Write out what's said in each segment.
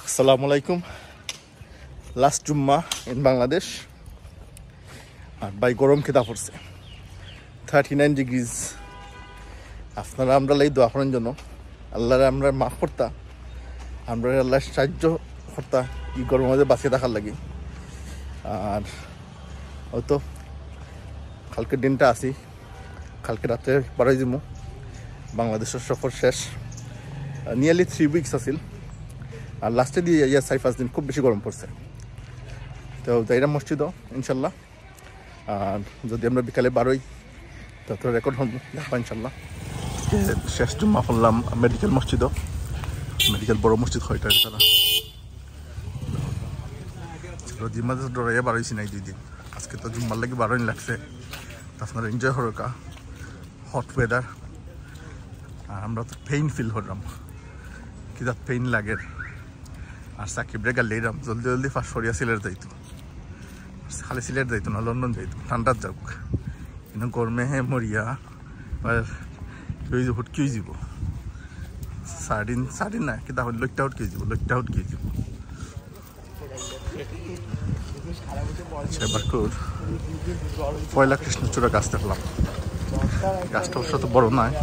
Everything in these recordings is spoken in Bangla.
আসসালামু আলাইকুম। লাস্ট জুম্মা ইন বাংলাদেশ আর বাই গরম খেতা পড়ছে 39 ডিগ্রিজ। আপনারা আমরা লাই দোয়া করার জন্য আল্লাহরে আমরা মাফ করতা, আমরা আল্লাহ সাহায্য করতা এই গরমের মধ্যে বাঁচিয়ে থাকার লাগে। আর হয়তো কালকের দিনটা আসি, কালকে রাত্রে বাড়াই দিব। বাংলাদেশের সফর শেষ, নিয়ারলি 3 উইকস আছিল। আর লাস্টে দিয়ে 4-5 দিন খুব বেশি গরম পড়ছে। তো যাইরা মসজিদও ইনশাল্লাহ। আর যদি আমরা বিকালে বারোই তত রেকর্ড হব দেখবা ইনশাল্লাহ। শেষ জুম্মা করলাম মেডিকেল মসজিদও, মেডিকেল বড় মসজিদ হয় তারা জিম্মাতে ডরাইয়া বারোইছি নাই 2 দিন। আজকে তো জুম্মার লাগে বারোই লাগছে। আপনারা এনজয় হরকা হট ওয়েদার। আর আমরা তো পেইন ফিল করলাম, কি তার পেইন লাগে। আর সাকিব রে গাল লইলাম জলদি জলদি ফার্স্ট সরিয়া সিলেট যাইতো, খালি সিলেট যাইতো না লন্ডন যাইতো, ঠান্ডার যাক। কিন্তু গরমে হে মরিয়া আর হুটকি যাব। সাড়িন না কি তাহলে লইটা হুটকি যাব, লইটা হুটকি যাব। সেবারকুর পয়লা কৃষ্ণচূড়া গাছ দেখলাম। গাছটা অবশ্য তো বড় নয়,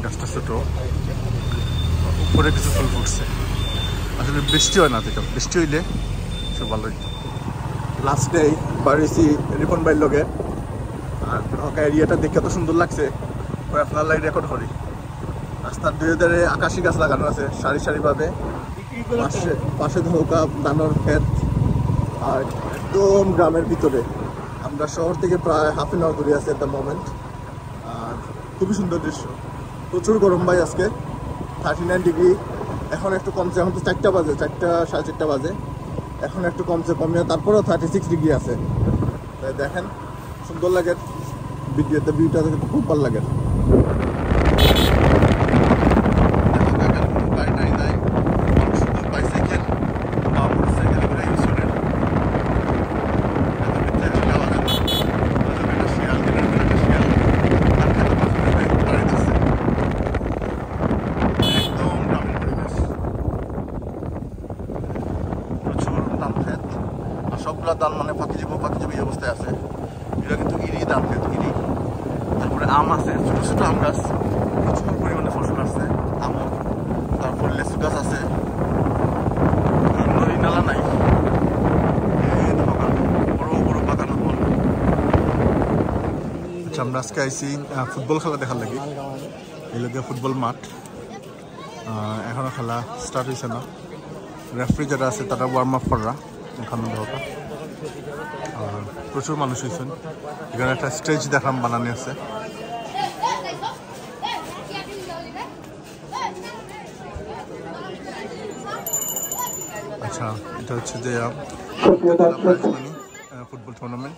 গাছটা ছোট, উপরে কিছু ফুল ফুটছে। আসলে বৃষ্টি হয় না, থেকে বৃষ্টি হইলে সব ভালো হইতো। লাস্ট ডে বাড়িছি রিপন বাইর লগে। আর ঢাকা এরিয়াটা দেখে তো সুন্দর লাগছে, ওই আপনার লাইট রেকর্ড করি। রাস্তার 2 ধারে আকাশি গাছ লাগানো আছে সারি সারিভাবে। পাশে ধোকা ধানের ক্ষেত। আর একদম গ্রামের ভিতরে, আমরা শহর থেকে প্রায় হাফ অ্যান আওয়ার দূরে আছি এট দ্য মোমেন্ট। আর খুবই সুন্দর দৃশ্য। প্রচুর গরম ভাই আজকে, 39 ডিগ্রি। এখন একটু কমছে, এখন তো 4টা বাজে, 4টা সাড়ে 4টা বাজে। এখন একটু কমছে, কমিয়ে তারপরেও 36 ডিগ্রি আছে। তাই দেখেন সুন্দর লাগে ভিডিওতে, ভিউটা দেখে খুব ভালো লাগে। সবগুলা ধান মানে ফাঁকি যাবো এই অবস্থায় আছে। এটা কিন্তু ইরি ধান খেত, ইরি। তারপরে আম আছে, ছোট ছোট আম গাছ, প্রচুর পরিমাণে ফসল আছে আম। তারপর লেচু গাছ আছে, নদী নালা নাই, বড় বড় বাগান। আচ্ছা, আমরা আজকে আইসি ফুটবল খেলা দেখার লাগে। এই লোকে ফুটবল মাঠ এখনো খেলা স্টার্ট হয়েছে না। রেফারি যারা আছে তারা ওয়ার্ম আপ করা এখানে দেখা। প্রচুর মানুষ হয়েছেন। এখানে একটা স্টেজ দেখলাম বানানো আছে। আচ্ছা, এটা হচ্ছে যে ফুটবল টুর্নামেন্ট।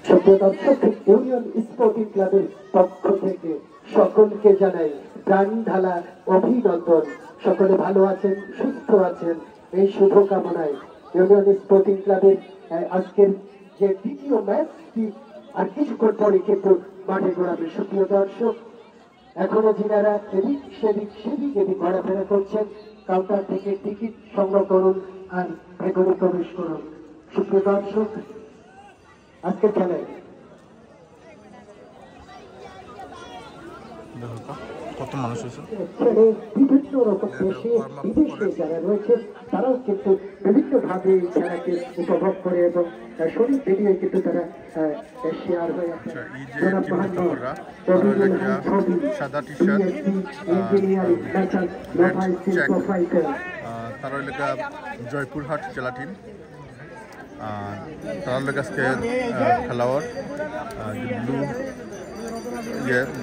ইউনিয়ন স্পোর্টিং ক্লাবের পক্ষ থেকে সকলকে জানাই প্রাণ ঢালা অভিনন্দন। সকলে ভালো আছেন, সুস্থ আছেন, এই শুভকামনায় ইউনিয়ন স্পোর্টিং ক্লাবের আজকের যে দ্বিতীয় ম্যাচটি আর কিছুক্ষণ পরে কিন্তু মাঠে গড়াবে। সুপ্রিয় দর্শক, এখনো যিনারা এদিক সেদিক ঘোরাফেরা করছেন, কাউন্টার থেকে টিকিট সংগ্রহ করুন আর ভেতরে প্রবেশ করুন। সুপ্রিয় দর্শক, আজকের খেলায় কত মানুষ হয়েছে, বিভিন্ন রকম দেশে বিদেশে যারা রয়েছে তারাও কিন্তু বিভিন্ন ভাবে খেলাকে উপভোগ করে এবং শরীর ভিডিও কিন্তু তারা শেয়ার হয়ে আছে। সাদা টি শার্ট, তারা এলাকা জয়পুরহাট জেলা টিম। তার লোক আজকে খেলোয়াড়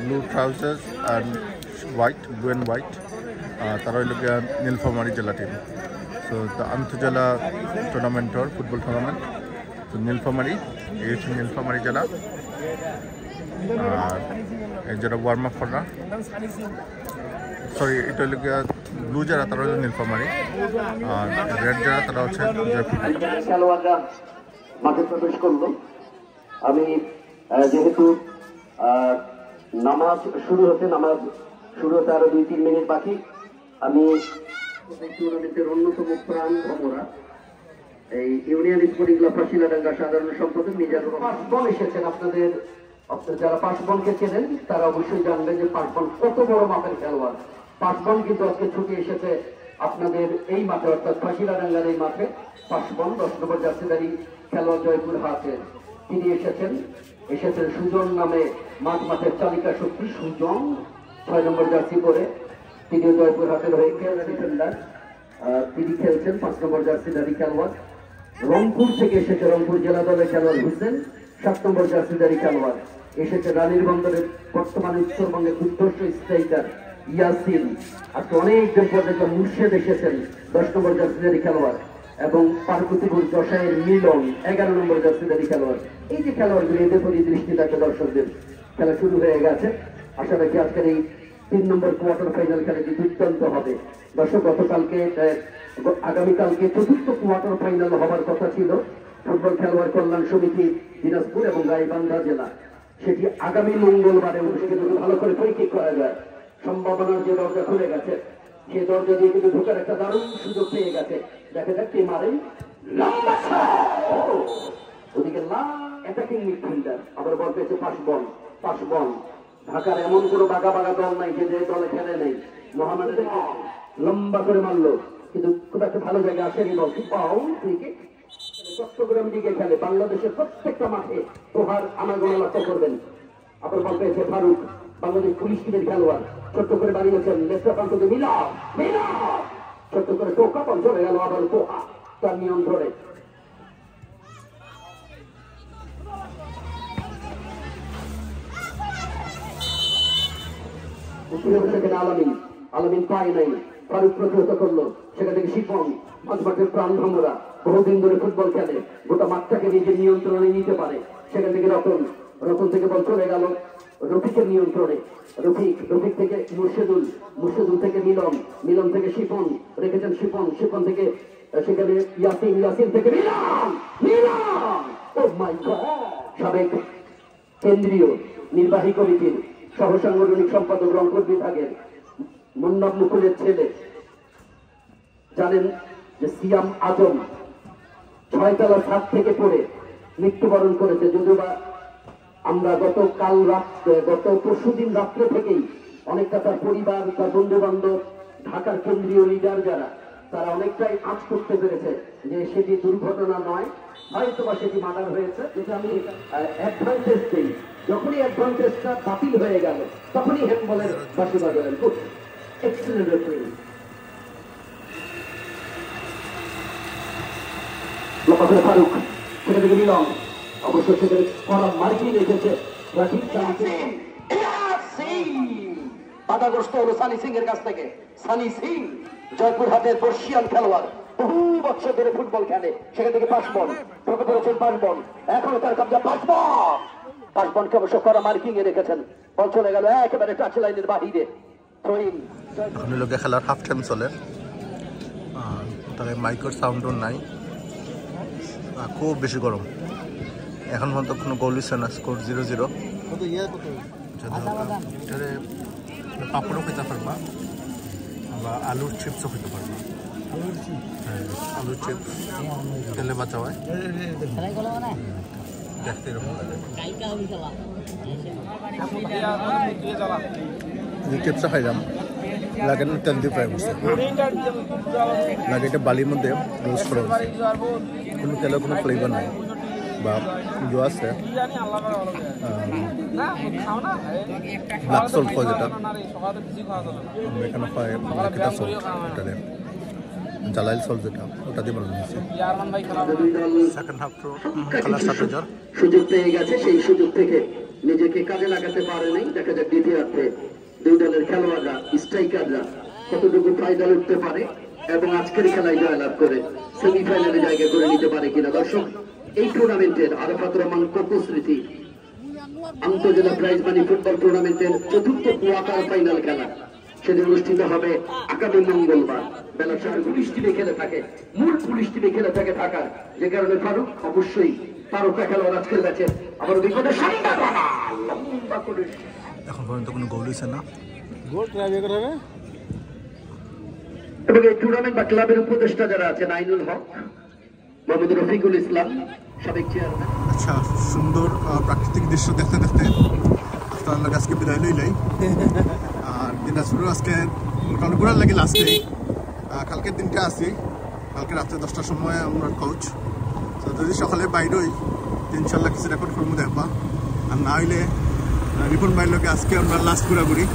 ব্লু ট্রাউজার্স আর ব্লু অ্যান্ড হোয়াইট। তারা হইল নীলফামারী জেলা টিম। সো দ্য আন্তঃজেলা টুর্নামেন্টর ফুটবল টুর্নামেন্ট। তো নীলফামারী, এই হচ্ছে নীলফামারী জেলা। আর এই যারা ওয়ার্ম আপ করা, সরি এটা হইল ব্লু যারা তারা হলো নীলফামারী, আর রেড যারা তারা হচ্ছে খেলোয়াড়রা মাঠে প্রবেশ করলো। আমি যেহেতু নামাজ শুরু হতে আরো 2-3 মিনিট বাকি, আমি টুর্নামেন্টের অন্যতম প্রাণ ভ্রমরা এই ইউনিয়ন স্পোর্টিং ক্লাব ফাঁসিলাডাঙ্গা সাধারণ সম্পাদক মিজানুর পাঁচবন এসেছেন। আপনাদের যারা পাঁচবনকে চেনেন তারা অবশ্যই জানবেন যে পাঁচবন কত বড় মাপের খেলোয়াড়। পাঁচবন কিন্তু আজকে ছুটে এসেছে আপনাদের এই মাঠে, অর্থাৎ ফাঁসিলাডাঙ্গার এই মাঠে। পাঁচবন 10 নম্বর জার্সিধারী খেলোয়াড় জয়পুরহাটের তিনি এসেছেন সুজন নামে মাঠের চালিকা শক্তি সুজন 6 নম্বর জার্সি পরে তিনি জয়পুরহাটের হয়ে ডিফেন্ডার, তিনি খেলছেন 5 নম্বর জার্সিধারী খেলোয়াড়। রংপুর থেকে এসেছে রংপুর জেলা দলের খেলোয়াড় হোসেন 7 নম্বর জার্সিধারী খেলোয়াড়। এসেছে রানীর বন্দরের বর্তমানে উত্তরবঙ্গের দুর্ধর্ষ স্ট্রাইকার ইয়াসিন। আজকে অনেকজন পর্যটক মুর্শেদ এসেছেন 10 নম্বর জার্সিধারী খেলোয়াড় এবং পার্বতীপুর যশায়ের মিলন 11 নম্বর জার্সিধারী খেলোয়াড়। এই যে খেলোয়াড়গুলি এদের প্রতি দৃষ্টি থাকে দর্শকদের। খেলা শুরু হয়ে গেছে, আশা রাখি আজকের এই 3 নম্বর কোয়ার্টার ফাইনাল খেলাটি দুর্দান্ত হবে। দর্শক আগামীকালকে 4র্থ কোয়ার্টার ফাইনাল হবার কথা ছিল ফুটবল খেলোয়াড় কল্যাণ সমিতি দিনাজপুর এবং গাইবান্ধা জেলা, সেটি আগামী মঙ্গলবারে অনুষ্ঠিত। ভালো করে পরীক্ষা করা যায়, সম্ভাবনার যে দরজা খুলে গেছে সেই দরজা দিয়ে কিন্তু ঢোকার একটা দারুণ সুযোগ পেয়ে গেছে। দেখা যাক কে মারেন। ওদিকে অ্যাটাকিং মিডফিল্ডার আবার বল পেয়েছে পাঁচবন। ঢাকার এমন কোন বাঘা দল নাই যে দলে খেলে নেই। মোহাম্মদ লম্বা করে মারলো, কিন্তু খুব একটা ভালো জায়গায় আসেনি বল। ক্রিকেট চট্টগ্রাম দিকে খেলে, বাংলাদেশের প্রত্যেকটা মাঠে তোহার আনাগোনা লক্ষ্য করবেন। আবার বল পেয়েছে ফারুক, বাংলাদেশ পুলিশ টিমের খেলোয়াড়। ছোট্ট করে বানিয়েছেন লেফট প্রান্ত মিলা ছোট্ট করে টোকা বল চলে গেল। আবার তোহা তার নিয়ন্ত্রণে আলামিন পায় নাই, ফারুক প্রতিহত করলো। সেখান থেকে শিপন মাঝমাঠের প্রাণ ভ্রমরা বহুদিন ধরে ফুটবল খেলে, গোটা মাঠটাকে নিজের নিয়ন্ত্রণে নিতে পারে। সেখান থেকে রতন থেকে বল চলে গেল রফিকের নিয়ন্ত্রণে। রফিক থেকে মুর্শেদুল থেকে মিলন থেকে শিপন রেখেছেন শিপন থেকে সেখানে ইয়াসিন থেকে সাবেক কেন্দ্রীয় নির্বাহী কমিটির সহ সাংগঠনিক সম্পাদক রংপুর বিভাগের মুন্নাব মুকুলের ছেলে, জানেন যে সিয়াম আজম 6 তলার ছাদ থেকে পড়ে মৃত্যুবরণ করেছে। যদিও বা আমরা গত পরশুদিন রাত্রে থেকেই অনেকটা তার পরিবার, তার বন্ধু বান্ধব, ঢাকার কেন্দ্রীয় লিডার যারা, তারা অনেকটাই আঁচ করতে পেরেছে যে সেটি দুর্ঘটনা নয়, হয়তোবা সেটি মার্ডার হয়েছে। যেটা আমি অ্যাডভান্টেজ দিই, যখনই অ্যাডভান্টেজটা বাতিল হয়ে গেল তখনই হ্যান্ডবলের বাসি বাজালেন। খুব এক্সেলেন্ট রেফারি। ফারুক সেখান থেকে মিলন, অবশ্য সেখানে কড়া মার্কিং রেখেছে বাধাগ্রস্ত হলো সানি সিং এর কাছ থেকে। সানি সিং জয়পুরহাটের বর্ষিয়ান খেলোয়াড়, বহু বছর ধরে ফুটবল খেলে। সেখান থেকে পাঁচবন ঢোকে পড়েছেন পাঁচবন, এখনো তার কবজা পাঁচবনকে অবশ্য কড়া মার্কিং এ রেখেছেন। বল চলে গেল একেবারে টাচ লাইনের বাহিরে। লোকে খেলার হাফ টাইম চলে, তবে মাইক্রোর সাউন্ডও নাই, খুব বেশি গরম। এখন পর্যন্ত কোনো গোল হচ্ছে না, স্কোর 0-0। পাপড়ও খেতে পারবা বা আলুর চিপসও খেতে পারবা। হ্যাঁ, আলুর চিপস তেলে বাঁচা হয়, দেখতে এরকম চিপসও খাইলাম। লাগে না তেল দিয়ে ফ্রাই করছে, লাগে এটা বালির মধ্যে রোস্ট করা হচ্ছে, কোনো তেলের কোনো ফ্লেভার নাই বা ইয়ে আছে ব্ল্যাক সল্ট হয়, যেটা আমরা এখানে পাই কেটা সল্ট, এটাতে জালাইল সল্ট যেটা, ওটা দিয়ে বানানো হয়েছে। সেকেন্ড হাফ খেলার সাথে সুযোগ পেয়ে গেছে, সেই সুযোগ থেকে নিজেকে কাজে লাগাতে পারে নাই। দেখা যাক দ্বিতীয়ার্ধে দুই দলের খেলোয়াড়রা, স্ট্রাইকাররা কতটুকু ফাইনাল উঠতে পারে এবং আজকের খেলায় জয়লাভ করে সেমিফাইনালে জায়গা করে নিতে পারে কিনা। দর্শক, এই টুর্নামেন্টের আরাফাত রহমান কোকো স্মৃতি আন্তজেলা প্রাইজ মানি ফুটবল টুর্নামেন্টের 4র্থ কোয়ার্টার ফাইনাল খেলা সেদিন অনুষ্ঠিত হবে আগামী মঙ্গলবার বেলা 4টায়। পুলিশ টিমে খেলে থাকে, মূল পুলিশ টিমে খেলে থাকে ঢাকার, যে কারণে ফারুক অবশ্যই তারকা খেলোয়াড় আজকের ম্যাচে আবার বিপদে এখন পর্যন্ত কোনো গোল হয়েছে না। গোল ট্রাই বের হবে এবং এই টুর্নামেন্ট বা ক্লাবের উপদেষ্টা যারা আছেন, আইনুল হক, মোহাম্মদ রফিকুল ইসলাম, সাবেক চেয়ারম্যান। আচ্ছা, সুন্দর প্রাকৃতিক দৃশ্য দেখতে দেখতে আপনার আজকে বিদায় লইলাই। আর দিনাজপুরও আজকে মোটামুটি ঘোরার লাগে লাস্টে। কালকের দিনটা আছি, কালকে রাত্রে 10টার সময় আমরা কোচ। তো যদি সকালে বাইরই ইনশাল্লাহ কিছু রেকর্ড করবো দেখবা, আর না হইলে রিপন বাইর লোকে আজকে আমরা লাস্ট ঘোরাঘুরি।